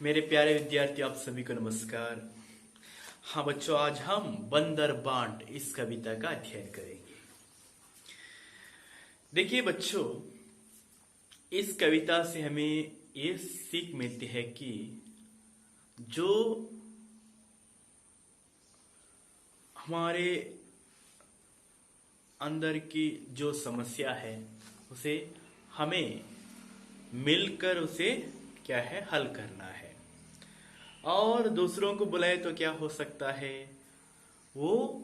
मेरे प्यारे विद्यार्थी, आप सभी को नमस्कार। हाँ बच्चों, आज हम बंदर बांट इस कविता का अध्ययन करेंगे। देखिए बच्चों, इस कविता से हमें ये सीख मिलती है कि जो हमारे अंदर की जो समस्या है उसे हमें मिलकर उसे क्या है हल करना है। और दूसरों को बुलाए तो क्या हो सकता है, वो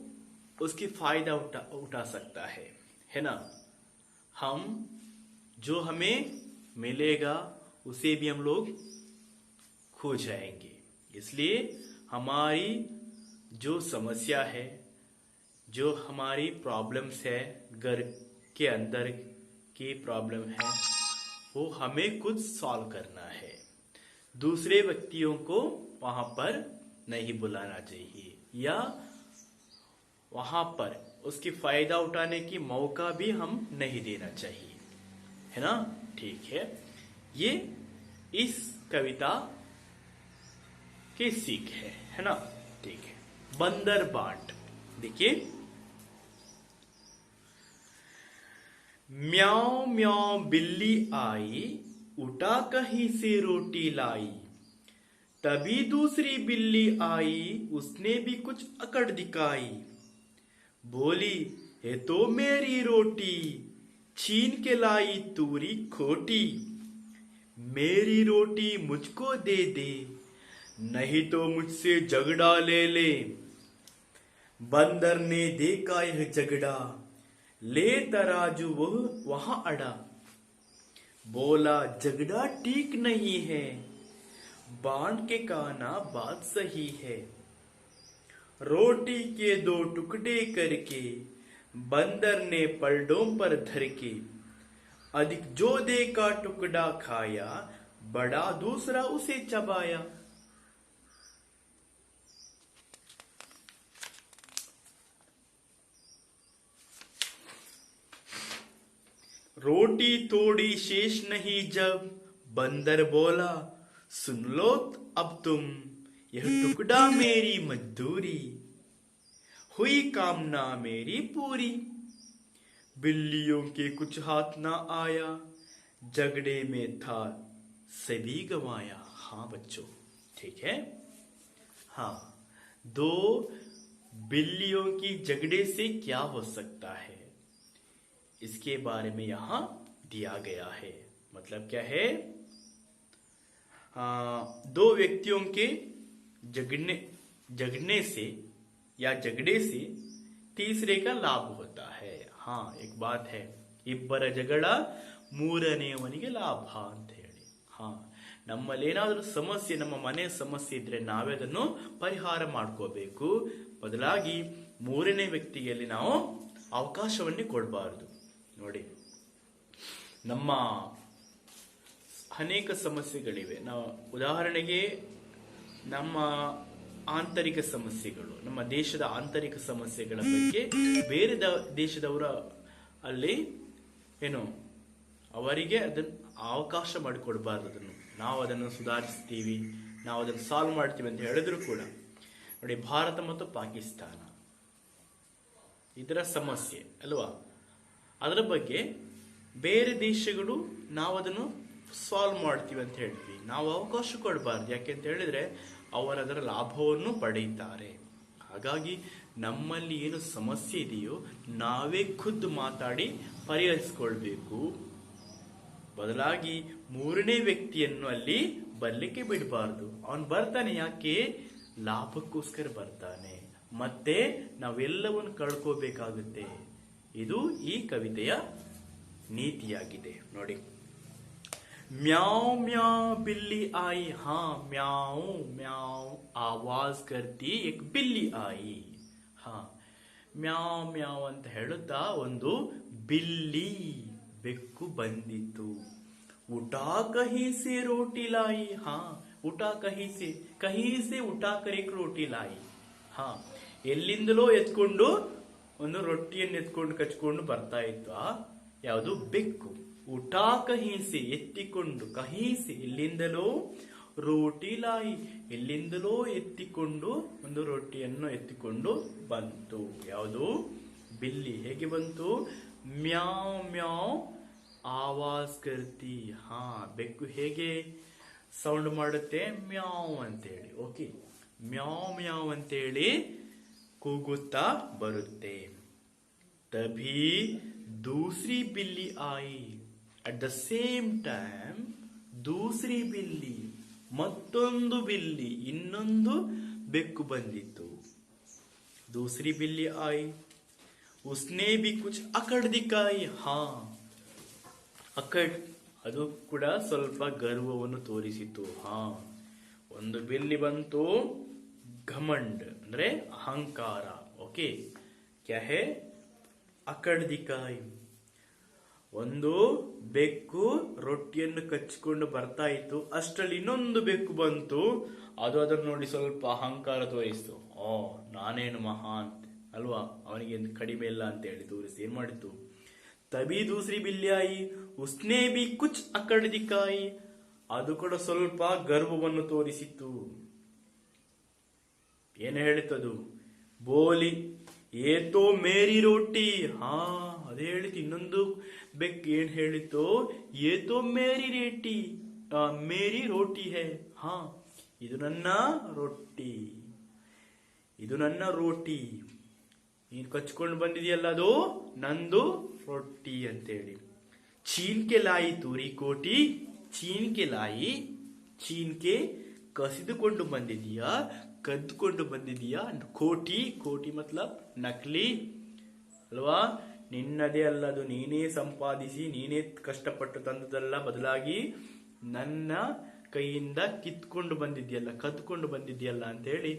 उसकी फायदा उठा सकता है ना। हम जो हमें मिलेगा उसे भी हम लोग खो जाएंगे। इसलिए हमारी जो समस्या है, जो हमारी प्रॉब्लम्स है, घर के अंदर की प्रॉब्लम है, वो हमें खुद सॉल्व करना है। दूसरे व्यक्तियों को वहां पर नहीं बुलाना चाहिए या वहां पर उसकी फायदा उठाने की मौका भी हम नहीं देना चाहिए, है ना। ठीक है, ये इस कविता की सीख है ना। ठीक है, बंदर बाट। देखिए, म्याऊं म्याऊं बिल्ली आई, उठा कहीं से रोटी लाई। तभी दूसरी बिल्ली आई, उसने भी कुछ अकड़ दिखाई। बोली, ये तो मेरी रोटी, छीन के लाई तूरी खोटी। मेरी रोटी मुझको दे दे, नहीं तो मुझसे झगड़ा ले ले। बंदर ने देखा यह झगड़ा, ले तराजू वह वहां अड़ा। बोला, झगड़ा ठीक नहीं है, बांट के खाना बात सही है। रोटी के दो टुकड़े करके बंदर ने पलड़ों पर धर के, अधिक जो दे का टुकड़ा खाया, बड़ा दूसरा उसे चबाया। रोटी थोड़ी शेष नहीं जब बंदर बोला, सुन लो अब तुम, यह टुकड़ा मेरी मजदूरी, हुई कामना मेरी पूरी। बिल्लियों के कुछ हाथ ना आया, झगड़े में था सभी गंवाया। हाँ बच्चों, ठीक है। हाँ, दो बिल्लियों की झगड़े से क्या हो सकता है, इसके बारे में यहां दिया गया है। मतलब क्या है, दो व्यक्तियों के झगड़ने से या झगड़े से तीसरे का लाभ होता है। हाँ, एक बात है, इಬ್ಬರ ಜಗಳ ಮೂರನೆಯವನಿಗೆ ಲಾಭ ಅಂತ ಹೇಳಿ। ಹಾ, ನಮ್ಮಲ್ಲಿ ಏನಾದರೂ ಸಮಸ್ಯೆ, ನಮ್ಮ ಮನೆ ಸಮಸ್ಯೆ ಇದ್ರೆ ನಾವೇ ಅದನ್ನು ಪರಿಹಾರ ಮಾಡ್ಕೋಬೇಕು, ಬದಲಾಗಿ ಮೂರನೇ ವ್ಯಕ್ತಿಯಲ್ಲಿ ನಾವು ಅವಕಾಶವನ್ನೇ ಕೊಡಬಾರದು। ನೋಡಿ, ನಮ್ಮ ಅನೇಕ ಸಮಸ್ಯೆಗಳಿವೆ। ನಾವು ಉದಾಹರಣೆಗೆ ನಮ್ಮ ಆಂತರಿಕ ಸಮಸ್ಯೆಗಳು, ನಮ್ಮ ದೇಶದ ಆಂತರಿಕ ಸಮಸ್ಯೆಗಳ ಬಗ್ಗೆ ಬೇರೆ ದೇಶದವರ ಅಲ್ಲಿ ಏನು ಅವರಿಗೆ ಅದನ್ನು ಅವಕಾಶ ಮಾಡಿಕೊಡ್ಬಾರ್ದು। ನಾವು ಅದನ್ನು ಸುಧಾರಿಸ್ತೀವಿ, ನಾವು ಅದನ್ನು ಸಾಲ್ವ್ ಮಾಡ್ತೀವಿ ಅಂತ ಹೇಳಿದ್ರು ಕೂಡ, ನೋಡಿ, ಭಾರತ ಮತ್ತು ಪಾಕಿಸ್ತಾನ ಇದರ ಸಮಸ್ಯೆ ಅಲ್ವಾ, ಅದರ ಬಗ್ಗೆ ಬೇರೆ ದೇಶಗಳು ನಾವು ಅದನ್ನು ಸಾಲ್ವ್ ಮಾಡ್ತೀವಿ ಅಂತ ಹೇಳ್ತೀವಿ, ನಾವು ಅವಕಾಶ ಕೊಡಬಾರ್ದು। ಯಾಕೆ ಅಂತ ಹೇಳಿದ್ರೆ ಅವರು ಅದರ ಲಾಭವನ್ನು ಪಡೆಯುತ್ತಾರೆ। ಹಾಗಾಗಿ ನಮ್ಮಲ್ಲಿ ಏನು ಸಮಸ್ಯೆ ಇದೆಯೋ ನಾವೇ ಖುದ್ದು ಮಾತಾಡಿ ಪರಿಹರಿಸಿಕೊಳ್ಬೇಕು, ಬದಲಾಗಿ ಮೂರನೇ ವ್ಯಕ್ತಿಯನ್ನು ಅಲ್ಲಿ ಬರ್ಲಿಕ್ಕೆ ಬಿಡಬಾರ್ದು। ಅವನು ಬರ್ತಾನೆ, ಯಾಕೆ? ಲಾಭಕ್ಕೋಸ್ಕರ ಬರ್ತಾನೆ, ಮತ್ತೆ ನಾವೆಲ್ಲವನ್ನು ಕಳ್ಕೋಬೇಕಾಗುತ್ತೆ। ಇದು ಈ ಕವಿತೆಯ ನೀತಿಯಾಗಿದೆ। ನೋಡಿ, म्याऊं म्याऊं बिल्ली आई, हाँ म्याऊं म्याऊं आवाज करती एक बिल्ली आई। हाँ, म्याऊं म्याऊं ಅಂತ ಹೇಳುತ್ತಾ ಒಂದು ಬಿಲ್ಲಿ, ಬೆಕ್ಕು ಬಂದಿತು। उठा कहीं से रोटी लाई, हाँ उठा कहीं से उठा कर एक रोटी लाई। हाँ, ಎಲ್ಲಿಂದಲೋ ಎತ್ಕೊಂಡು ಒಂದು ರೊಟ್ಟಿಯನ್ನು ಎತ್ಕೊಂಡು ಕಚ್ಕೊಂಡು ಬರ್ತಾ ಇತ್ತು ಯಾವುದು? ಬೆಕ್ಕು। ಉಟಾ ಕಹೀಸೆ, ಎತ್ತಿಕೊಂಡು, ಕಹೀಸೆ ಎಲ್ಲಿಂದಲೋ, ರೋಟಿ ಲಾಯಿ, ಎಲ್ಲಿಂದಲೋ ಎತ್ತಿಕೊಂಡು ಒಂದು ರೊಟ್ಟಿಯನ್ನು ಎತ್ತಿಕೊಂಡು ಬಂತು. ಯಾವುದು? ಬಿಲ್ಲಿ. ಹೇಗೆ ಬಂತು? ಮ್ಯಾವ್ ಮ್ಯಾವ್ ಆವಾಜ್ ಕರ್ತಿ. ಹಾ, ಬೆಕ್ಕು ಹೇಗೆ ಸೌಂಡ್ ಮಾಡುತ್ತೆ? ಮ್ಯಾವ್ ಅಂತೇಳಿ. ಓಕೆ, ಮ್ಯಾವ್ ಮ್ಯಾವ್ ಅಂತೇಳಿ ಕೂಗುತ್ತಾ ಬರುತ್ತೆ. ತಭಿ ದೂಸರಿ ಬಿಲ್ಲಿ ಆಯಿ. ಅಟ್ ದ ಸೇಮ್ ಟೈಮ್ ದೂಸರಿ ಬಿಲ್ಲಿ, ಮತ್ತೊಂದು ಬಿಲ್ಲಿ, ಇನ್ನೊಂದು ಬೆಕ್ಕು ಬಂದಿತ್ತು. ದೂಸರಿ ಬಿಲ್ಲಿ ಆಯಿ. ಉಸ್ನೆ ಬಿ ಕುಚ್ ಅಕಡ್ ದಿಕ್ಕಾಯಿ. ಹಾ, ಅಕಡ್ ಅದು ಕೂಡ ಸ್ವಲ್ಪ ಗರ್ವವನ್ನು ತೋರಿಸಿತು. ಹಾ, ಒಂದು ಬಿಲ್ಲಿ ಬಂತು, ಘಮಂಡ್ ಅಂದ್ರೆ ಅಹಂಕಾರ. ಓಕೆ, ಕ್ಯಾ ಹೇ? ಅಕಡ್ ದಿಕ್ಕಾಯಿ. ಒಂದು ಬೆಕ್ಕು ರೊಟ್ಟಿಯನ್ನು ಕಚ್ಚಿಕೊಂಡು ಬರ್ತಾ ಇತ್ತು. ಅಷ್ಟರಲ್ಲಿ ಇನ್ನೊಂದು ಬೆಕ್ಕು ಬಂತು. ಅದು ಅದನ್ನು ನೋಡಿ ಸ್ವಲ್ಪ ಅಹಂಕಾರ ತೋರಿಸ್ತು. ನಾನೇನು ಮಹಾನ್ ಅಲ್ವಾ, ಅವನಿಗೆ ಕಡಿಮೆ ಇಲ್ಲ ಅಂತ ಹೇಳಿ ತೋರಿಸಿ ಏನ್ ಮಾಡಿತ್ತು? ತಬಿ ದೂಸರಿ ಬಿಲ್ಯಾಯಿ ಉಸ್ನೇ ಬಿ ಕುಚ್ ಅಕಡ್ ದಿಕ್ಕಾಯಿ. ಅದು ಕೂಡ ಸ್ವಲ್ಪ ಗರ್ವವನ್ನು ತೋರಿಸಿತ್ತು. ಏನು ಹೇಳಿತದು? ಬೋಲಿ ಏತೋ ಮೇರಿ ರೋಟಿ. ಹಾ, ಅದೇ ಹೇಳಿತು. ಇನ್ನೊಂದು ಬೆಕ್ ಏನ್ ಹೇಳಿತು? ಏತೋ ಮೇರಿ ರೇಟಿ, ಮೇರಿ ರೋಟಿ ಹೇ. ಹಾ, ಇದು ನನ್ನ ರೊಟ್ಟಿ, ಇದು ನನ್ನ ರೋಟಿ. ನೀನು ಕಚ್ಕೊಂಡು ಬಂದಿದೆಯಲ್ಲ, ಅದು ನಂದು ರೊಟ್ಟಿ ಅಂತೇಳಿ. ಚೀನ್ಕೆ ಲಾಯಿ ತೂರಿ ಕೋಟಿ. ಚೀನ್ಕೆ ಲಾಯಿ, ಚೀನ್ಕೆ ಕಸಿದುಕೊಂಡು ಬಂದಿದೀಯಾ, ಕದ್ದುಕೊಂಡು ಬಂದಿದೀಯಾ. ಕೋಟಿ, ಕೋಟಿ ಮತ್ಲಬ್ ನಕಲಿ ಅಲ್ವಾ, ನಿನ್ನದೇ ಅಲ್ಲದು, ನೀನೇ ಸಂಪಾದಿಸಿ ನೀನೇ ಕಷ್ಟಪಟ್ಟು ತಂದದಲ್ಲ, ಬದಲಾಗಿ ನನ್ನ ಕೈಯಿಂದ ಕಿತ್ಕೊಂಡು ಬಂದಿದ್ಯಲ್ಲ, ಕದ್ದುಕೊಂಡು ಬಂದಿದ್ಯಲ್ಲ ಅಂತ ಹೇಳಿ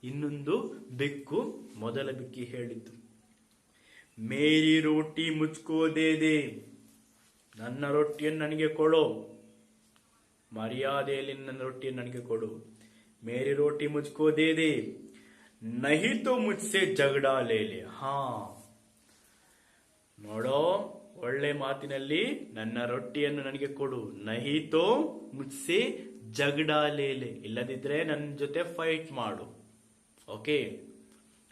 ಇನ್ನೊಂದು ಬೆಕ್ಕು ಮೊದಲ ಬೆಕ್ಕಿ ಹೇಳಿತು. ಮೇರಿ ರೋಟಿ ಮುಚ್ಕೋ ದೇ, ನನ್ನ ರೊಟ್ಟಿಯನ್ನು ನನಗೆ ಕೊಡು, ಮರ್ಯಾದೆಯಲ್ಲಿ ನನ್ನ ರೊಟ್ಟಿಯನ್ನು ನನಗೆ ಕೊಡು. ಮೇರಿ ರೋಟಿ ಮುಚ್ಕೋ ದೇ, ನಹಿ ತೋ ಮುಜ್ಸೆ ಜಗಡಾ ಲೇ. ಹಾ, ನೋಡೋ, ಒಳ್ಳೆ ಮಾತಿನಲ್ಲಿ ನನ್ನ ರೊಟ್ಟಿಯನ್ನು ನನಗೆ ಕೊಡು. ನಹಿ ತೋ ಮುಜ್ಸೆ ಜಗಡಾ ಲೇ, ಇಲ್ಲದಿದ್ರೆ ನನ್ನ ಜೊತೆ ಫೈಟ್ ಮಾಡು. ಓಕೆ,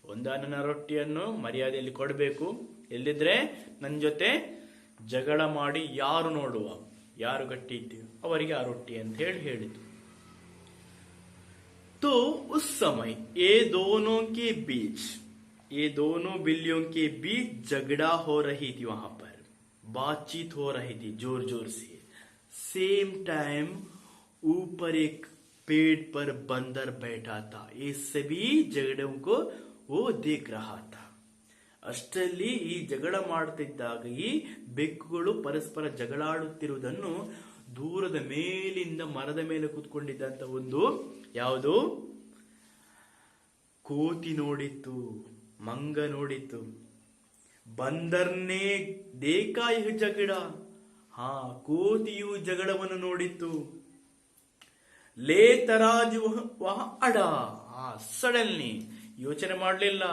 ನನ್ನ ರೊಟ್ಟಿಯನ್ನು ಮರ್ಯಾದೆಯಲ್ಲಿ ಕೊಡಬೇಕು, ಇಲ್ಲದಿದ್ರೆ ನನ್ನ ಜೊತೆ ಜಗಳ ಮಾಡಿ ಯಾರು ನೋಡುವ, ಯಾರು ಗಟ್ಟಿ ಇದ್ದೀವಿ ಅವರಿಗೆ ಆ ರೊಟ್ಟಿ ಅಂತ ಹೇಳಿತು. तो उस समय ये दोनों के बीच, ये दोनों बिल्लियों के बीच झगड़ा हो रही थी. वहां पर बातचीत हो रही थी जोर जोर से. सेम टाइम ऊपर एक पेड़ पर बंदर बैठा था. ये सभी झगड़ों को वो देख रहा था. ಅಷ್ಟರಲ್ಲಿ ಈ ಜಗಳ ಮಾಡುತ್ತಿದ್ದಾಗ ಈ ಬೆಕ್ಕುಗಳು ಪರಸ್ಪರ ಜಗಳಾಡುತ್ತಿರುವುದನ್ನು ದೂರದ ಮೇಲಿಂದ ಮರದ ಮೇಲೆ ಕೂತ್ಕೊಂಡಿದ್ದಂತ ಒಂದು ಯಾವುದು ಕೋತಿ ನೋಡಿತ್ತು, ಮಂಗ ನೋಡಿತ್ತು. ಬಂದರ್ನೇ ದೇಖಾ ಯಹ ಜಗಳ. ಹಾ, ಕೋತಿಯು ಜಗಳವನ್ನು ನೋಡಿತ್ತು. ಲೇ ತರಾಜು ವಹ ಅಡ. ಸಡನ್ಲಿ ಯೋಚನೆ ಮಾಡಲಿಲ್ಲ.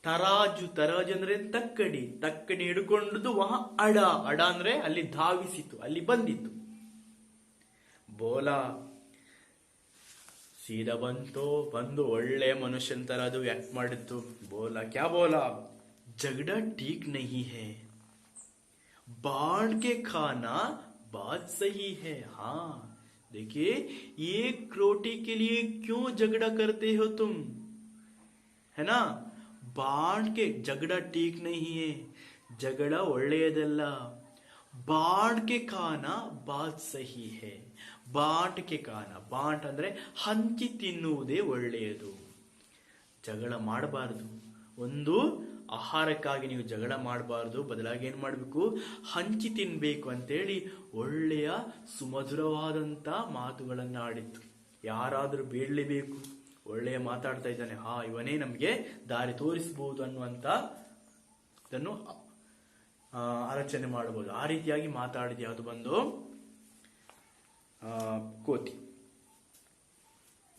ತರಾಜು, ತರಾಜು ಅಂದ್ರೆ ತಕ್ಕಡಿ, ತಕ್ಕಡಿ ಹಿಡ್ಕೊಂಡದ್ದು. ವಹ ಅಡ, ಅಡ ಅಂದ್ರೆ ಅಲ್ಲಿ ಧಾವಿಸಿತು, ಅಲ್ಲಿ ಬಂದಿತ್ತು. ಬೋಲಾ ಸೀದಾ ಬಂದು ಒಳ್ಳೆ ಮನುಷ್ಯನ ತರ ಅದು ಆಕ್ಟ್ ಮಾಡಿತ್ತು. ಬೋಲಾ ಕ್ಯಾ ಬೋಲಾ? झगड़ा ठीक नहीं है, बांट के खाना बात सही है. हाँ, देखिए, एक रोटी के लिए क्यों झगड़ा करते हो तुम, है ना? बांट के, झगड़ा ठीक नहीं है, झगड़ा ಒಳ್ಳೆಯದಲ್ಲ. ಬಾಂಟ್ ಕೆ ಖಾನ ಬಾತ್ ಸಹಿ ಹೇ. ಬಾಂಟ್ ಕೆ ಖಾನ, ಬಾಂಟ್ ಅಂದ್ರೆ ಹಂಚಿ ತಿನ್ನುವುದೇ ಒಳ್ಳೆಯದು. ಜಗಳ ಮಾಡಬಾರದು. ಒಂದು ಆಹಾರಕ್ಕಾಗಿ ನೀವು ಜಗಳ ಮಾಡಬಾರದು, ಬದಲಾಗಿ ಏನ್ ಮಾಡಬೇಕು? ಹಂಚಿ ತಿನ್ಬೇಕು ಅಂತೇಳಿ ಒಳ್ಳೆಯ ಸುಮಧುರವಾದಂತ ಮಾತುಗಳನ್ನ ಆಡಿತ್ತು. ಯಾರಾದ್ರೂ ಬೇಡಲೇಬೇಕು, ಒಳ್ಳೆಯ ಮಾತಾಡ್ತಾ ಇದ್ದಾನೆ, ಹಾ ಇವನೇ ನಮ್ಗೆ ದಾರಿ ತೋರಿಸಬಹುದು ಅನ್ನುವಂತ ಇದನ್ನು ಆಲೋಚನೆ ಮಾಡಬಹುದು. ಆ ರೀತಿಯಾಗಿ ಮಾತಾಡಿದೆ ಅದು ಬಂದು ಕೋತಿ.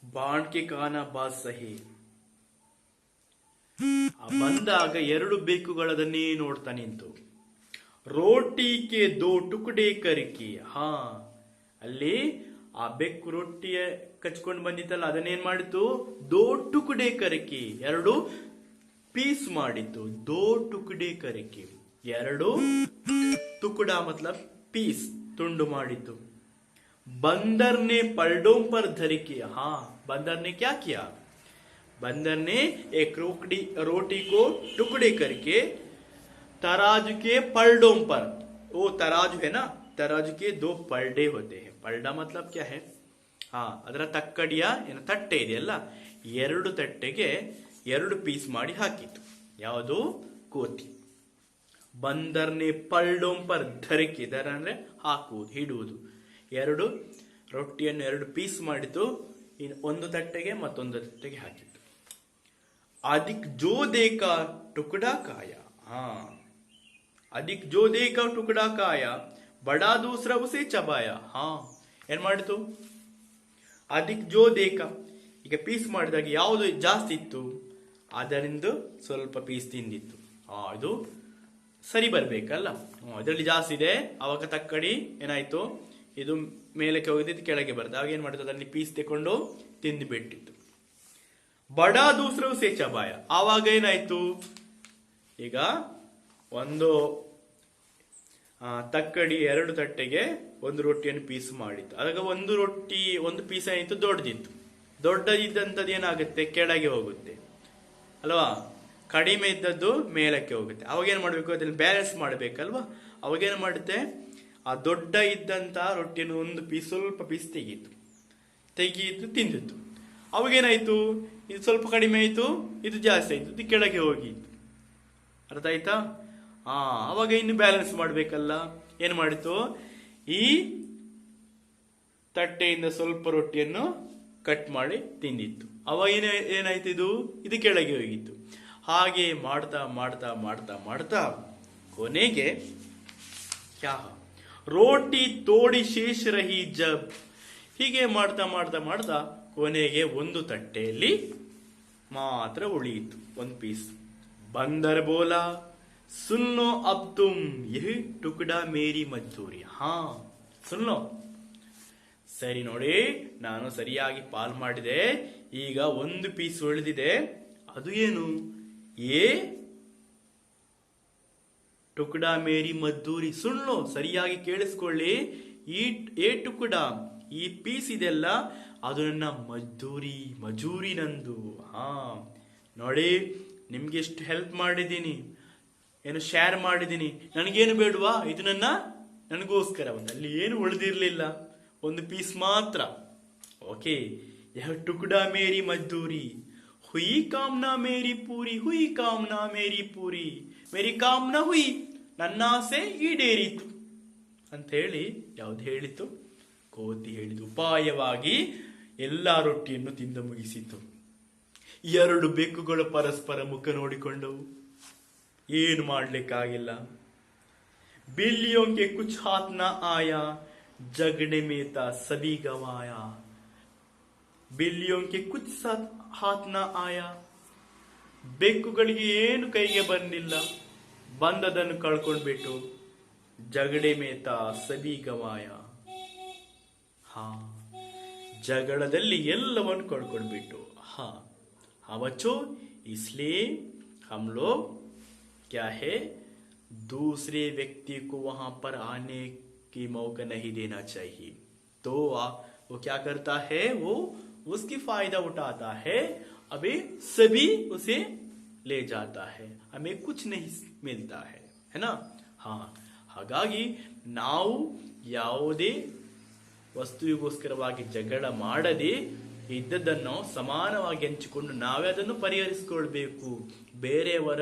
ಬಾಂಡ್ಕೆ ಕಾನ ಬಾಸ್ ಸಹಿ. ಬಂದಾಗ ಎರಡು ಬೆಕ್ಕುಗಳದನ್ನೇ ನೋಡ್ತಾ ನಿಂತು. ರೋಟಿಗೆ ದೋ ಟುಕಡೆ ಕರಿಕಿ. ಹಾ, ಅಲ್ಲಿ ಆ ಬೆಕ್ಕು ರೊಟ್ಟಿಯ ಕಚ್ಕೊಂಡು ಬಂದಿತ್ತಲ್ಲ, ಅದನ್ನೇನ್ ಮಾಡಿತು, ದೋ ಟುಕಡೆ ಕರಕಿ, ಎರಡು ಪೀಸ್ ಮಾಡಿತ್ತು. ದೋ ಟುಕಡೆ ಕರಕಿ, ಎರಡು ತುಕುಡ ಮತ್ಲಬ್ ಪೀಸ್, ತುಂಡು ಮಾಡಿತ್ತು. बंदर ने पलड़ों पर धर के, हाँ बंदर ने क्या किया, बंदर ने एक रोटी को टुकड़े करके तराजू के पलड़ों पर, वो तराजू है ना, तराजू के दो पलड़े होते हैं. पलड़ा मतलब क्या है, हाँ ಅದರ ತಕ್ಕಡಿಯ ಏನು ತಟ್ಟೆ ಇದೆಯಲ್ಲ, ಎರಡು ತಟ್ಟೆಗೆ ಎರಡು ಪೀಸ್ ಮಾಡಿ ಹಾಕಿತ್ತು. ಯಾವುದು, ಕೋತಿ. ಬಂದರ್ನೆ ಪಲ್ಡೋಂ ಪರ್ ಧರಕೆ, ದರ ಅಂದ್ರೆ ಹಾಕುವುದು, ಹಿಡುವುದು. ಎರಡು ರೊಟ್ಟಿಯನ್ನು ಎರಡು ಪೀಸ್ ಮಾಡಿತು, ಒಂದು ತಟ್ಟೆಗೆ ಮತ್ತೊಂದು ತಟ್ಟೆಗೆ ಹಾಕಿತ್ತು. ಅದಿಕ್ ಜೋ ದೇಕಾ ಟುಕಡಾ ಕಾಯ, ಹಾ ಅದಿಕ್ ಜೋ ದೇಕಾ ಟುಕಡಾ ಕಾಯ ಬಡಾ ದೂಸರಾ ಉಸೆ ಚಬಾಯ. ಹಾ ಏನ್ ಮಾಡಿತು, ಅದಿಕ್ ಜೋ ದೇಕಾ, ಈಗ ಪೀಸ್ ಮಾಡಿದಾಗ ಯಾವುದು ಜಾಸ್ತಿ ಇತ್ತು ಅದರಿಂದ ಸ್ವಲ್ಪ ಪೀಸ್ ತಿಂದಿತ್ತು. ಇದು ಸರಿ ಬರ್ಬೇಕಲ್ಲ, ಇದರಲ್ಲಿ ಜಾಸ್ತಿ ಇದೆ, ಅವಾಗ ತಕ್ಕಡಿ ಏನಾಯ್ತು, ಇದು ಮೇಲಕ್ಕೆ ಹೋಗಿದ್ದು ಕೆಳಗೆ ಬರ್ತದೆ. ಆಗ ಏನ್ ಮಾಡ್ತದೆ, ಅದರಲ್ಲಿ ಪೀಸ್ ತಕೊಂಡು ತಿಂದು ಬಿಟ್ಟಿತ್ತು. ಬಡಾ ದೂಸರವು ಸೇಚಬಾಯ, ಆವಾಗ ಏನಾಯ್ತು, ಈಗ ಒಂದು ತಕ್ಕಡಿ ಎರಡು ತಟ್ಟೆಗೆ ಒಂದು ರೊಟ್ಟಿಯನ್ನು ಪೀಸ್ ಮಾಡಿತ್ತು. ಆಗ ಒಂದು ರೊಟ್ಟಿ ಒಂದು ಪೀಸ್ ಆಯಿತು, ದೊಡ್ಡದಿತ್ತು. ದೊಡ್ಡದಿದ್ದಂಥದ್ದು ಏನಾಗುತ್ತೆ, ಕೆಳಗೆ ಹೋಗುತ್ತೆ ಅಲ್ವಾ, ಕಡಿಮೆ ಇದ್ದದ್ದು ಮೇಲಕ್ಕೆ ಹೋಗುತ್ತೆ. ಅವಾಗೇನು ಮಾಡಬೇಕು, ಅದನ್ನು ಬ್ಯಾಲೆನ್ಸ್ ಮಾಡಬೇಕಲ್ವಾ. ಅವಾಗೇನು ಮಾಡುತ್ತೆ, ಆ ದೊಡ್ಡ ಇದ್ದಂತ ರೊಟ್ಟಿಯನ್ನು ಒಂದು ಪೀಸ್ ಸ್ವಲ್ಪ ಪೀಸ್ ತೆಗೀತು ತಿಂದಿತ್ತು. ಅವಾಗೇನಾಯ್ತು, ಇದು ಸ್ವಲ್ಪ ಕಡಿಮೆ ಆಯಿತು, ಇದು ಜಾಸ್ತಿ ಆಯಿತು, ಇದು ಕೆಳಗೆ ಹೋಗಿತ್ತು. ಅರ್ಥ ಆಯ್ತಾ, ಅವಾಗ ಇನ್ನು ಬ್ಯಾಲೆನ್ಸ್ ಮಾಡಬೇಕಲ್ಲ. ಏನು ಮಾಡಿತು, ಈ ತಟ್ಟೆಯಿಂದ ಸ್ವಲ್ಪ ರೊಟ್ಟಿಯನ್ನು ಕಟ್ ಮಾಡಿ ತಿಂದಿತ್ತು. ಅವಾಗ ಏನಾಯ್ತು, ಇದು ಕೆಳಗೆ ಹೋಗಿತ್ತು. ಹಾಗೆ ಮಾಡ್ತಾ ಮಾಡ್ತಾ ಮಾಡ್ತಾ ಮಾಡ್ತಾ ಕೊನೆಗೆ ಕ್ಯಾ ರೋಟಿ ತೋಡಿ ಶೇಷ ರಹಿ ಜಬ್, ಹೀಗೆ ಮಾಡ್ತಾ ಮಾಡ್ತಾ ಮಾಡ್ತಾ ಕೊನೆಗೆ ಒಂದು ತಟ್ಟೆಯಲ್ಲಿ ಮಾತ್ರ ಉಳಿಯಿತು, ಒಂದು ಪೀಸ್. ಬಂದರ್ ಬೋಲಾ ಸುನ್ನೋ ಅಬ್ ತುಮ್ ಯಹಿ ಟುಕಡಾ ಮೇರಿ ಮಜ್ದೂರಿ. ಹಾ ಸುನ್ನೋ, ಸರಿ ನೋಡಿ, ನಾನು ಸರಿಯಾಗಿ ಪಾಲ್ ಮಾಡಿದೆ, ಈಗ ಒಂದು ಪೀಸ್ ಉಳಿದಿದೆ, ಅದು ಏನು, ಏ ಟುಕಡಾ ಮೇರಿ ಮದ್ದೂರಿ. ಸುಳ್ಳು, ಸರಿಯಾಗಿ ಕೇಳಿಸ್ಕೊಳ್ಳಿ, ಏ ಟುಕಡಾ, ಈ ಪೀಸ್ ಇದೆಲ್ಲ ಅದು ನನ್ನ ಮಜೂರಿ ನಂದು. ನೋಡಿ, ನಿಮ್ಗೆ ಎಷ್ಟು ಹೆಲ್ಪ್ ಮಾಡಿದ್ದೀನಿ, ಏನು ಶೇರ್ ಮಾಡಿದ್ದೀನಿ, ನನಗೇನು ಬೇಡವಾ, ಇದು ನನಗೋಸ್ಕರ ಅಲ್ಲಿ ಏನು ಉಳಿದಿರ್ಲಿಲ್ಲ, ಒಂದು ಪೀಸ್ ಮಾತ್ರ. ಓಕೆ, ಯಹ ಟುಕಡಾ ಮೇರಿ ಮದ್ದೂರಿ, ಹುಯಿ ಕಾಮ್ನಾ ಮೇರಿ ಪೂರಿ, ಹುಯಿ ಕಾಮ್ನಾ ಮೇರಿ ಪೂರಿ, ಮೇರಿ ಕಾಮ್ನಾ ಹುಯಿ, ನನ್ನ ಆಸೆ ಈಡೇರಿತು ಅಂತ ಹೇಳಿ ಯಾವ್ದು ಹೇಳಿತು, ಕೋತಿ ಹೇಳಿತು. ಉಪಾಯವಾಗಿ ಎಲ್ಲಾ ರೊಟ್ಟಿಯನ್ನು ತಿಂದು ಮುಗಿಸಿತು. ಎರಡು ಬೆಕ್ಕುಗಳು ಪರಸ್ಪರ ಮುಖ ನೋಡಿಕೊಂಡವು, ಏನು ಮಾಡ್ಲಿಕ್ಕಾಗಿಲ್ಲ. ಬಿಲ್ಲಿಯೋಂಗೆ ಕುಚ್ ಹಾತ್ ನ ಆಯಾ, ಜಗಡೆ ಮೇತ ಸಬಿ ಗವಾಯ. ಬಿಲ್ಲಿಯೋಂಗೆ ಕುಚ್ ಹಾತ್ ನ ಆಯಾ, ಬೆಕ್ಕುಗಳಿಗೆ ಏನು ಕೈಗೆ ಬಂದಿಲ್ಲ, ಬಂದದನ್ನು ಕಳ್ಕೊಂಡ್ಬಿಟ್ಟು. ಜಗಡೆ ಮೇತ ಸಬಿ ಗವಾಯ, ಜಗಳದಲ್ಲಿ ಎಲ್ಲವನ್ನು ಕಳ್ಕೊಂಡ್ಬಿಟ್ಟು. हाँ बच्चों, इसलिए हम लोग क्या है, दूसरे व्यक्ति को वहां पर आने की मौका नहीं देना चाहिए. तो वो क्या करता है, वो उसकी फायदा उठाता है, अभी सभी उसे ले जाता है, हमें कुछ नहीं मिलता है ना. ಹಾಗಾಗಿ ನಾವು ಯಾವುದೇ ವಸ್ತುವಿಗೋಸ್ಕರವಾಗಿ ಜಗಳ ಮಾಡದೆ ಇದ್ದದನ್ನು ಸಮಾನವಾಗಿ ಹಂಚಿಕೊಂಡು ನಾವೇ ಅದನ್ನು ಪರಿಹರಿಸಿಕೊಳ್ಬೇಕು. ಬೇರೆಯವರ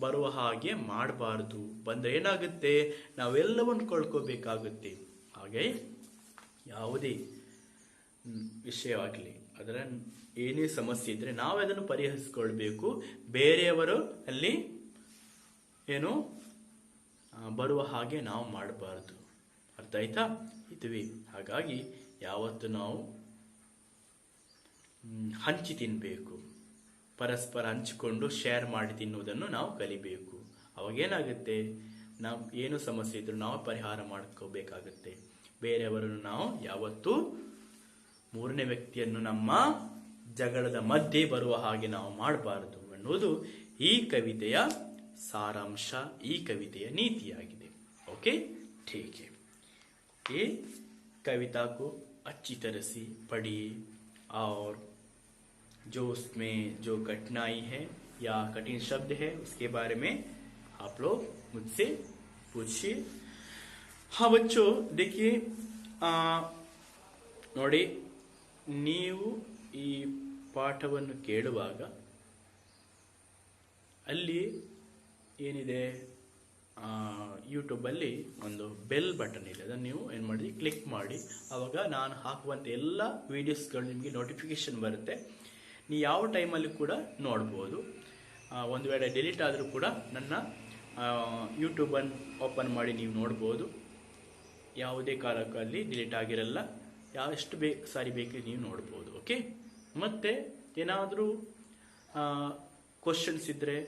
ಬರುವ ಹಾಗೆ ಮಾಡಬಾರದು. ಬಂದ್ರೆ ಏನಾಗುತ್ತೆ, ನಾವೆಲ್ಲವನ್ನು ಕಳ್ಕೋಬೇಕಾಗುತ್ತೆ. ಹಾಗೆ ಯಾವುದೇ ವಿಷಯವಾಗಲಿ, ಅದರ ಏನೇ ಸಮಸ್ಯೆ ಇದ್ರೆ ನಾವೇ ಅದನ್ನು ಪರಿಹರಿಸಿಕೊಳ್ಬೇಕು. ಬೇರೆಯವರು ಅಲ್ಲಿ ಏನು ಬರುವ ಹಾಗೆ ನಾವು ಮಾಡಬಾರದು. ಅರ್ಥ ಆಯ್ತಾ? ಇದುವೇ. ಹಾಗಾಗಿ ಯಾವತ್ತು ನಾವು ಹಂಚಿ ತಿನ್ನಬೇಕು, ಪರಸ್ಪರ ಹಂಚಿಕೊಂಡು ಶೇರ್ ಮಾಡಿ ತಿನ್ನುವುದನ್ನು ನಾವು ಕಲಿಬೇಕು. ಅವಾಗೇನಾಗುತ್ತೆ, ನಾವು ಏನು ಸಮಸ್ಯೆ ಇದ್ರೂ ನಾವು ಪರಿಹಾರ ಮಾಡ್ಕೋಬೇಕಾಗುತ್ತೆ. ಬೇರೆಯವರನ್ನು ನಾವು ಯಾವತ್ತೂ ಮೂರನೇ ವ್ಯಕ್ತಿಯನ್ನು ನಮ್ಮ ಜಗಳದ ಮಧ್ಯೆ ಬರುವ ಹಾಗೆ ನಾವು ಮಾಡಬಾರದು ಎನ್ನುವುದು ಈ ಕವಿತೆಯ सारांश, ಈ ಕವಿತೆಯ ನೀತಿಯಾಗಿದೆ. ओके, ठीक है. ये कविता को अच्छी तरह से पढ़िए और जो उसमें जो कठिनाई है या कठिन शब्द है उसके बारे में आप लोग मुझसे पूछिए. हाँ बच्चों, देखिए ನೋಡಿ, ನೀವು ಈ ಪಾಠವನ್ನು ಕೇಳುವಾಗ ಅಲ್ಲಿ ಏನಿದೆ, ಯೂಟ್ಯೂಬಲ್ಲಿ ಒಂದು ಬೆಲ್ ಬಟನ್ ಇದೆ, ಅದನ್ನು ನೀವು ಏನು ಮಾಡಿ ಕ್ಲಿಕ್ ಮಾಡಿ. ಆವಾಗ ನಾನು ಹಾಕುವಂಥ ಎಲ್ಲ ವೀಡಿಯೋಸ್ಗಳು ನಿಮಗೆ ನೋಟಿಫಿಕೇಶನ್ ಬರುತ್ತೆ. ನೀವು ಯಾವ ಟೈಮಲ್ಲಿ ಕೂಡ ನೋಡ್ಬೋದು. ಒಂದು ವೇಳೆ ಡಿಲೀಟ್ ಆದರೂ ಕೂಡ ನನ್ನ ಯೂಟ್ಯೂಬನ್ನು ಓಪನ್ ಮಾಡಿ ನೀವು ನೋಡ್ಬೋದು. ಯಾವುದೇ ಕಾಲಕ್ಕಲ್ಲಿ ಡಿಲೀಟ್ ಆಗಿರಲ್ಲ, ಎಷ್ಟು ಸಾರಿ ಬೇಕು ನೀವು ನೋಡ್ಬೋದು. ಓಕೆ, ಮತ್ತೆ ಏನಾದರೂ ಕ್ವಶನ್ಸ್ ಇದ್ದರೆ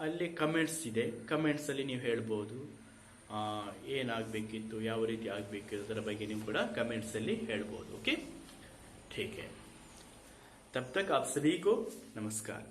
ಅಲ್ಲಿ ಕಮೆಂಟ್ಸ್ ಇದೆ, ಕಮೆಂಟ್ಸಲ್ಲಿ ನೀವು ಹೇಳ್ಬೋದು. ಏನಾಗಬೇಕಿತ್ತು, ಯಾವ ರೀತಿ ಆಗಬೇಕಿತ್ತು ಅದರ ಬಗ್ಗೆ ನೀವು ಕೂಡ ಕಮೆಂಟ್ಸಲ್ಲಿ ಹೇಳ್ಬೋದು. ओके, ठीक है. तब तक आप सभी को नमस्कार.